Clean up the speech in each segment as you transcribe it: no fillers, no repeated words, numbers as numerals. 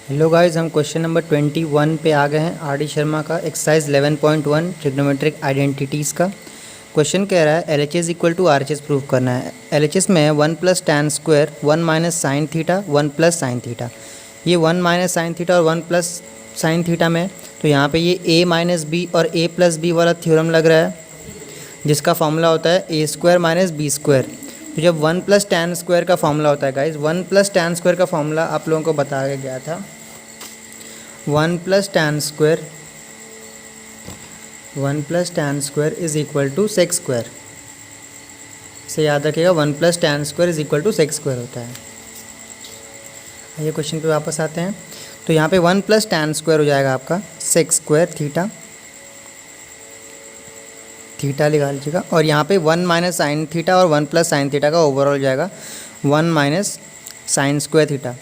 Hello guys, हम question number 21 पे आ गए हैं। आर डी शर्मा का एक्सरसाइज 11.1 ट्रिग्नोमेट्रिक आइडेंटिटीज़ का क्वेश्चन कह रहा है L H S equal to R H S prove करना है। एल एच एस में है 1 plus tan square 1 minus sin theta 1 plus sign theta. ये 1 माइनस साइन थीटा और 1 प्लस साइन थीटा में, तो यहाँ पे ये a माइनस बी और a प्लस बी वाला थ्योरम लग रहा है, जिसका फॉर्मूला होता है A square minus B square. तो जब 1 प्लस टैन स्क्वायर का फॉर्मूला होता है गाइज, 1 प्लस टैन स्क्वायर का फॉर्मूला आप लोगों को बताया गया था 1 plus tan square is equal to sec square. इसे याद रखिएगा, 1 plus tan square is equal to sec square होता है। आइए क्वेश्चन पे वापस आते हैं। तो यहाँ पे 1 प्लस टैन स्क्वायर हो जाएगा आपका सेक्स स्क्वायर थीटा लगा लीजिएगा, और यहाँ पे 1 माइनस साइन थीटा और 1 प्लस साइन थीटा का ओवरऑल हो जाएगा 1 माइनस साइन स्क्वायर थीटा।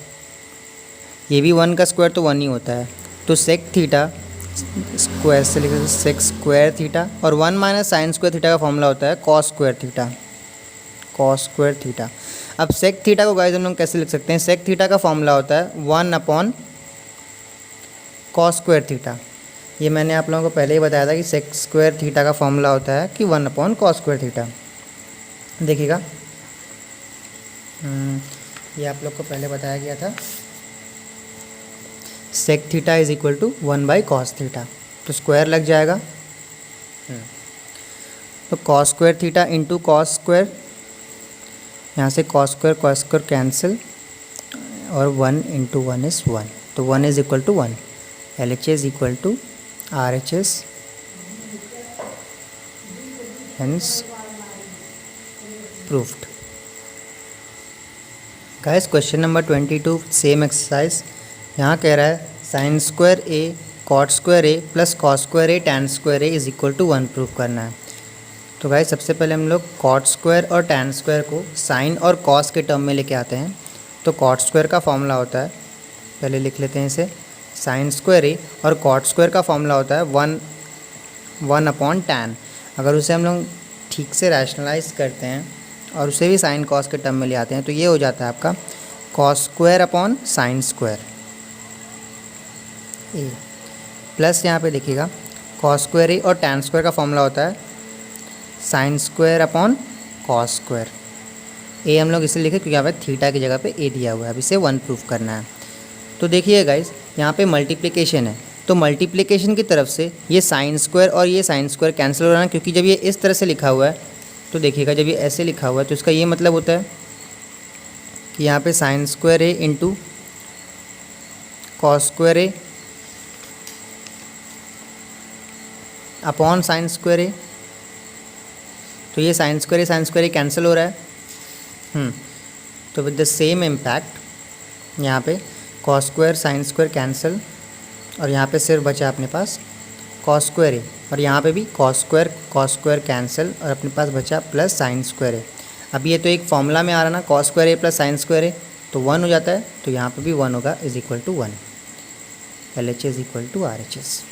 ये भी 1 का स्क्वायर तो 1 ही होता है, तो सेक थीटा स्क्वायर से लिखे सेक स्क्वायर थीटा, और 1 माइनस साइन स्क्वायर थीटा का फॉर्मूला होता है कॉस स्क्वायर थीटा। अब सेक थीटा को गाइस हम लोग कैसे लिख सकते हैं? सेक थीटा का फॉर्मूला होता है 1 अपॉन कॉस स्क्वायर थीटा। ये मैंने आप लोगों को पहले ही बताया था कि सेक स्क्वायर थीटा का फॉर्मूला होता है कि 1 अपॉन कॉस स्क्वायर थीटा। देखिएगा, ये आप लोग को पहले बताया गया था। Sec theta is equal to 1 by cos theta, तो स्क्वायर लग जाएगा। तो cos square theta into cos square, यहाँ से कॉस स्क्वायर कैंसिल, और 1 इंटू 1 इज़ 1, तो 1 is equal to 1। L H is equal to R H S, hence proved. Guys question number 22 same exercise. यहाँ कह रहा है sign square A cot square A plus cos square A tan square A is equal to 1 proof करना है। तो guys सबसे पहले हम लोग कॉट स्क्वायर और टैन स्क्वायर को साइन और कॉस के टर्म में लेके आते हैं। तो कॉट स्क्वायर का फॉर्मूला होता है, पहले लिख लेते हैं इसे, साइन स्क्वायर ए, और कॉट स्क्वायर का फॉर्मूला होता है 1 अपॉन टैन। अगर उसे हम लोग ठीक से रैशनलाइज करते हैं और उसे भी साइन कॉस के टर्म में ले आते हैं, तो ये हो जाता है आपका cos square upon sine square A, plus यहाँ पे देखिएगा कॉस स्क्वायर ए और टैन स्क्वायर का फॉर्मूला होता है sign square upon cos square A. हम लोग इसे लिखे क्योंकि यहाँ पे थीटा की जगह पे ए दिया हुआ है। अब इसे 1 प्रूफ करना है। तो देखिए गाइज, यहाँ पे मल्टीप्लिकेशन है, तो मल्टीप्लिकेशन की तरफ से ये साइन स्क्वायर और ये साइन स्क्वायर कैंसिल हो रहा है, क्योंकि जब ये इस तरह से लिखा हुआ है, तो देखिएगा जब ये ऐसे लिखा हुआ है तो इसका ये मतलब होता है कि यहाँ पे sin square A into cos square A upon sine square A. तो ये साइन स्क्वायर ए कैंसिल हो रहा है। तो विद द सेम इम्पैक्ट यहाँ पे cos square sine square cancel, और यहाँ पे सिर्फ बचा अपने पास कॉस स्क्वायर ए, और यहाँ पे भी कॉस स्क्वायर कैंसिल, और अपने पास बचा प्लस साइन स्क्वायर ए। अब ये तो एक फॉर्मूला में आ रहा ना, cos square A plus sign square A, तो 1 हो जाता है, तो यहाँ पे भी 1 होगा, is equal to 1। L H is equal to R H S.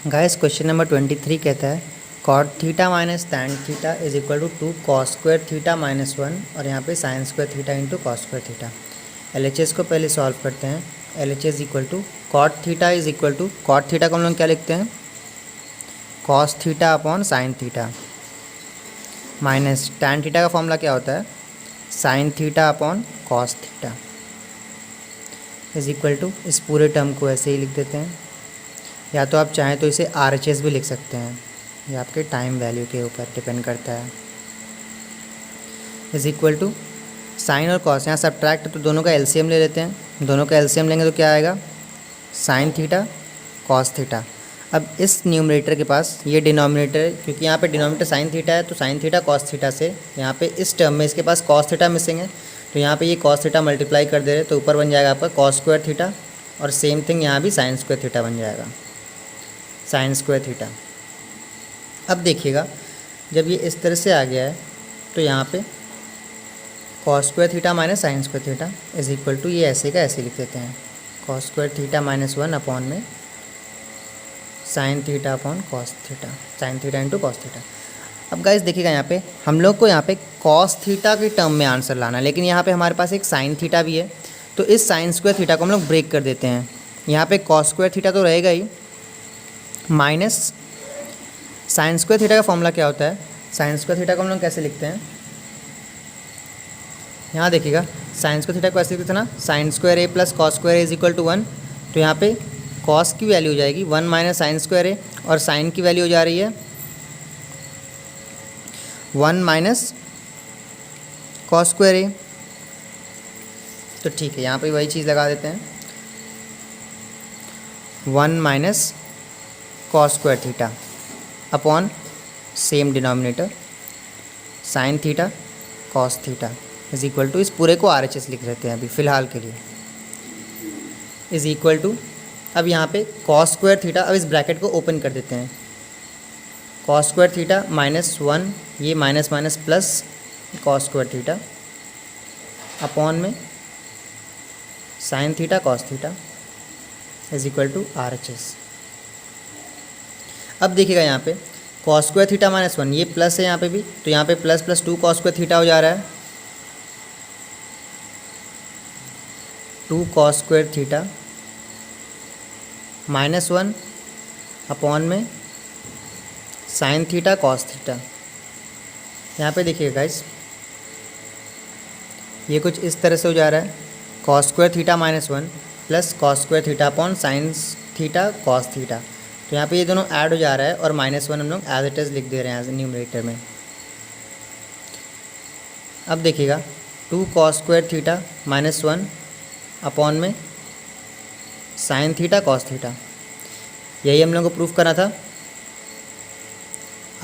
Guys question number 23 कहता है cot theta minus tan theta is equal to 2 cos square theta minus 1, और यहाँ पे sin square theta into cos square theta. L H S को पहले solve करते हैं। L H S equal to cot theta is equal to, cot theta को हम लोग क्या लिखते हैं, cos theta upon sign theta, minus tan theta का फॉर्मूला क्या होता है, sign theta upon cos theta, is equal to, इस पूरे टर्म को ऐसे ही लिख देते हैं, या तो आप चाहें तो इसे आर एच एस भी लिख सकते हैं, ये आपके टाइम वैल्यू के ऊपर डिपेंड करता है। इज इक्वल टू साइन और कॉस, यहाँ सब्ट्रैक्ट, तो दोनों का एलसीएम ले लेते हैं। दोनों का एलसीएम लेंगे तो क्या आएगा, साइन थीटा कॉस थीटा। अब इस न्यूमरेटर के पास ये डिनोमिनेटर, क्योंकि यहाँ पे डिनोमिनेटर साइन थीटा है, तो साइन थीटा कॉस थीटा से यहाँ पे इस टर्म में इसके पास कॉस थीटा मिसिंग है, तो यहाँ पे ये कॉस थीटा मल्टीप्लाई कर दे रहे, तो ऊपर बन जाएगा आपका कॉस स्क्वायर थीटा, और सेम थिंग यहाँ भी साइन स्क्वायर थीटा बन जाएगा, साइन स्क्वायर थीटा। अब देखिएगा जब ये इस तरह से आ गया है, तो यहाँ पे cos square theta minus sine square theta is equal to, ये ऐसे का ऐसे लिख देते हैं, cos square theta minus 1 upon में sign theta upon cos theta, sign theta into cos theta. अब गाइस देखिएगा यहाँ पे हम लोग को यहाँ पे कॉस थीटा के टर्म में आंसर लाना है, लेकिन यहाँ पे हमारे पास एक साइन थीटा भी है, तो इस साइन स्क्वायर थीटा को हम लोग ब्रेक कर देते हैं। यहाँ पे कॉस स्क्वायर थीटा तो रहेगा ही, माइनस साइन स्क्वायर थीटा का फॉर्मूला क्या होता है, साइन स्क्वायर थीटा को हम लोग कैसे लिखते हैं, यहाँ देखिएगा साइन स्क्वायर थीटा को ऐसे लिखते हैं ना, sin square A plus cos square A is equal to 1। तो यहाँ पे कॉस की वैल्यू हो जाएगी 1 माइनस साइन स्क्वायर ए, और साइन की वैल्यू हो जा रही है 1 माइनस कॉस स्क्वायर ए। तो ठीक है, यहाँ पे वही चीज़ लगा देते हैं, 1 minus cos square theta upon same denominator sin theta cos theta is equal to, इस पूरे को RHS लिख लेते हैं अभी फ़िलहाल के लिए, इज़ इक्वल टू, अब यहाँ पे कॉस स्क्वायर थीटा, अब इस ब्रैकेट को ओपन कर देते हैं, कॉस स्क्वायर थीटा माइनस 1, ये minus minus plus cos square theta upon में sign theta cos theta is equal to RHS। अब देखिएगा यहाँ पे कॉस स्क्वायर थीटा माइनस 1, ये प्लस है यहाँ पे भी, तो यहाँ पे plus plus 2 cos square theta हो जा रहा है, 2 cos square theta minus 1 upon में साइन थीटा कॉस थीटा। यहाँ पे देखिएगा गाइस ये कुछ इस तरह से हो जा रहा है, cos square theta minus 1 plus cos square theta upon sign theta cos theta. तो यहाँ पे ये दोनों ऐड हो जा रहा है और माइनस 1 हम लोग एज इट इज़ लिख दे रहे हैं एज न्यूमरेटर में। अब देखिएगा 2 cos square theta minus 1 upon में साइन थीटा कॉस थीटा, यही हम लोग को प्रूफ करना था,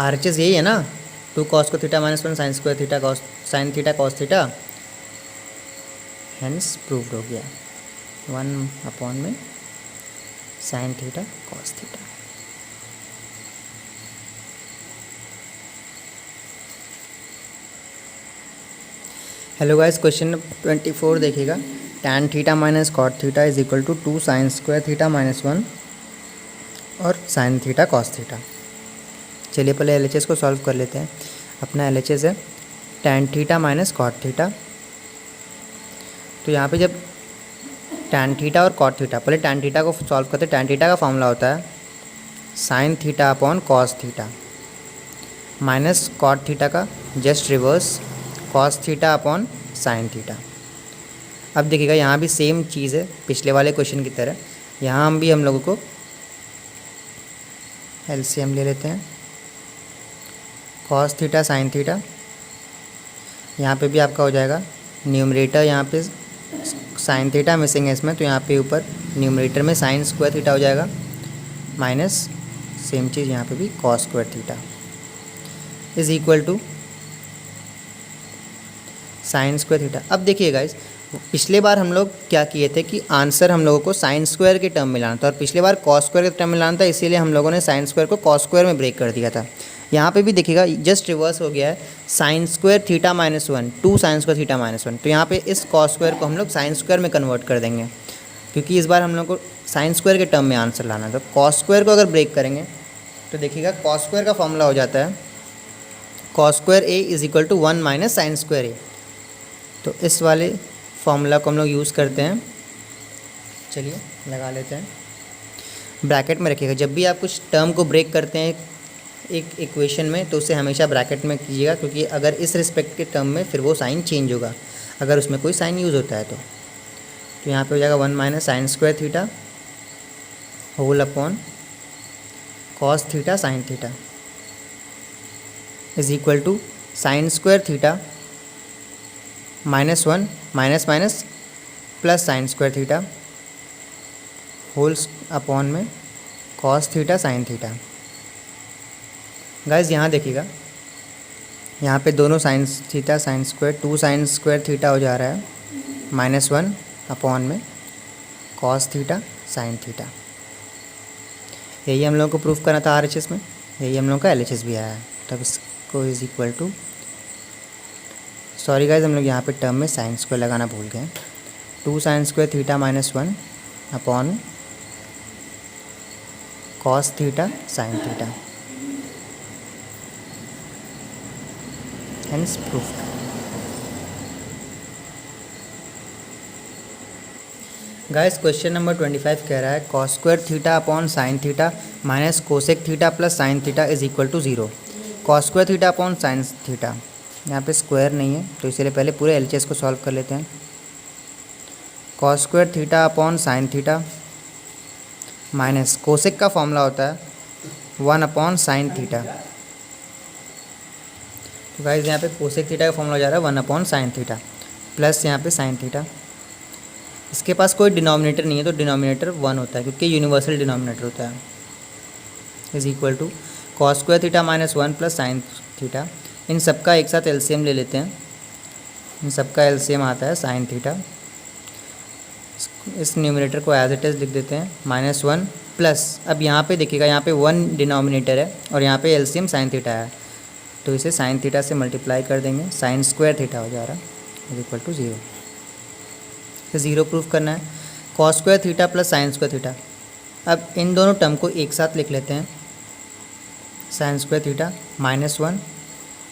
RHS यही है ना, 2 cos square theta minus 1 sin square theta cos sin theta cos theta, hence proved हो गया 1 अपॉन में sign theta cos theta. Hello guys, question 24 देखिएगा, tan theta minus cot theta is equal to 2 sign square theta minus 1 और sign theta cos theta. चलिए पहले LHS को solve कर लेते हैं। अपना LHS है tan theta minus cot theta, तो यहाँ पे जब tan थीटा और कॉट थीटा, पहले tan थीटा को सॉल्व करते हैं। tan थीटा का फॉर्मूला होता है sign theta upon cos theta minus cot theta का just reverse cos theta upon sign theta. अब देखिएगा यहाँ भी सेम चीज़ है पिछले वाले क्वेश्चन की तरह, यहाँ हम लोगों को LCM ले लेते हैं, कॉस थीटा साइन थीटा, यहाँ पे भी आपका हो जाएगा न्यूमरेटर, यहाँ पे साइन थीटा मिसिंग है इसमें, तो यहाँ पे ऊपर न्यूमरेटर में साइन स्क्वायर थीटा हो जाएगा माइनस सेम चीज़ यहाँ पे भी cos square theta is equal to sign square theta. अब देखिए गाइस, पिछले बार हम लोग क्या किए थे कि आंसर हम लोगों को साइन स्क्वायर के टर्म में लाना था और पिछले बार कॉस स्क्वायर के टर्म में लाना था, इसीलिए हम लोगों ने साइन स्क्वायर को कॉस स्क्वायर में ब्रेक कर दिया था। यहाँ पे भी देखिएगा जस्ट रिवर्स हो गया है, sign square theta minus 1 2 sign square theta minus 1, तो यहाँ पे इस कॉस स्क्वायर को हम लोग साइन स्क्वायर में कन्वर्ट कर देंगे, क्योंकि इस बार हम लोग को साइन स्क्वायर के टर्म में आंसर लाना था। कॉस स्क्वायर को अगर ब्रेक करेंगे तो देखिएगा कॉस स्क्वायर का फॉर्मूला हो जाता है cos square A is equal to 1 minus sine square A, तो इस वाले फॉर्मूला को हम लोग यूज़ करते हैं। चलिए लगा लेते हैं, ब्रैकेट में रखिएगा। जब भी आप कुछ टर्म को ब्रेक करते हैं एक इक्वेशन में, तो उसे हमेशा ब्रैकेट में कीजिएगा, क्योंकि अगर इस रिस्पेक्ट के टर्म में फिर वो साइन चेंज होगा अगर उसमें कोई साइन यूज़ होता है तो यहाँ पे हो जाएगा 1 minus sine square theta whole upon cos theta sign theta is equal to sign square theta minus 1 minus minus plus sign square theta whole upon में cos theta sign theta. Guys यहाँ देखिएगा, यहाँ पे दोनों sine theta sine square 2 sign square theta हो जा रहा है माइनस 1 अपॉन में कॉस थीटा साइन थीटा। यही हम लोग को प्रूफ करना था RHS में, यही हम लोग का LHS भी आया है। तब इसको is equal to, sorry guys हम लोग यहाँ पे टर्म में साइन स्क्वायर लगाना भूल गए, 2 sign square theta minus 1 upon cos theta sign theta. Hence proved. Guys question number 25 कह रहा है cos square theta upon sign theta minus cosec theta plus sign theta is equal to 0। Cos square theta upon sign theta, यहाँ पे square नहीं है तो इसलिए पहले पूरे एलएचएस को सॉल्व कर लेते हैं। Cos square theta upon sign theta minus cosec का फॉर्मूला होता है 1 अपॉन साइन थीटा। तो गाइस यहाँ पे कोसेक थीटा का फॉर्मूला जा रहा है 1 अपॉन साइन थीटा प्लस यहाँ पे साइन थीटा। इसके पास कोई डिनोमिनेटर नहीं है तो डिनोमिनेटर 1 होता है क्योंकि यूनिवर्सल डिनोमिनेटर होता है। Is equal to cos square theta minus 1 plus sign theta. इन सब का एक साथ एलसीएम ले लेते हैं। इन सब का एलसीएम आता है साइन थीटा। इस न्यूमरेटर को एज इट इज़ लिख देते हैं -1 प्लस, अब यहाँ पे देखिएगा यहाँ पे 1 डिनोमिनेटर है और यहाँ पे एलसीएम साइन थीटा है तो इसे साइन थीटा से मल्टीप्लाई कर देंगे, साइन स्क्वायर थीटा हो जा रहा है इज इक्वल टू 0। इसे 0 प्रूफ करना है। Cos square theta plus sign square theta, अब इन दोनों टर्म को एक साथ लिख लेते हैं। Sin square theta -1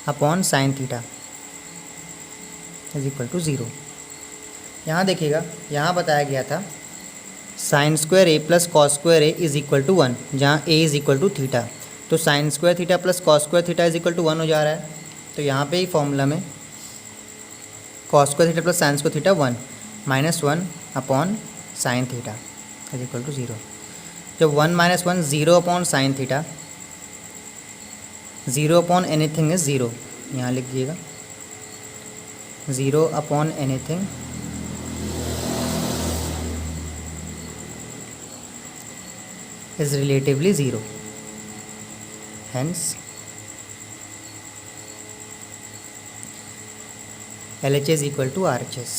upon sign theta is equal to 0। यहाँ देखिएगा यहाँ बताया गया था sin square A plus cos square A is equal to 1, जहाँ A is equal to theta, तो sin square theta plus cos square theta is equal to 1 हो जा रहा है। तो यहाँ पे ही फॉर्मूला में cos square theta plus sign square theta 1 -1 upon sign theta is equal to 0। जब 1 - 1 0 upon sign theta, 0 upon anything is 0, यहाँ लिख दिएगा 0 upon anything is relatively 0, hence LHS equal to RHS।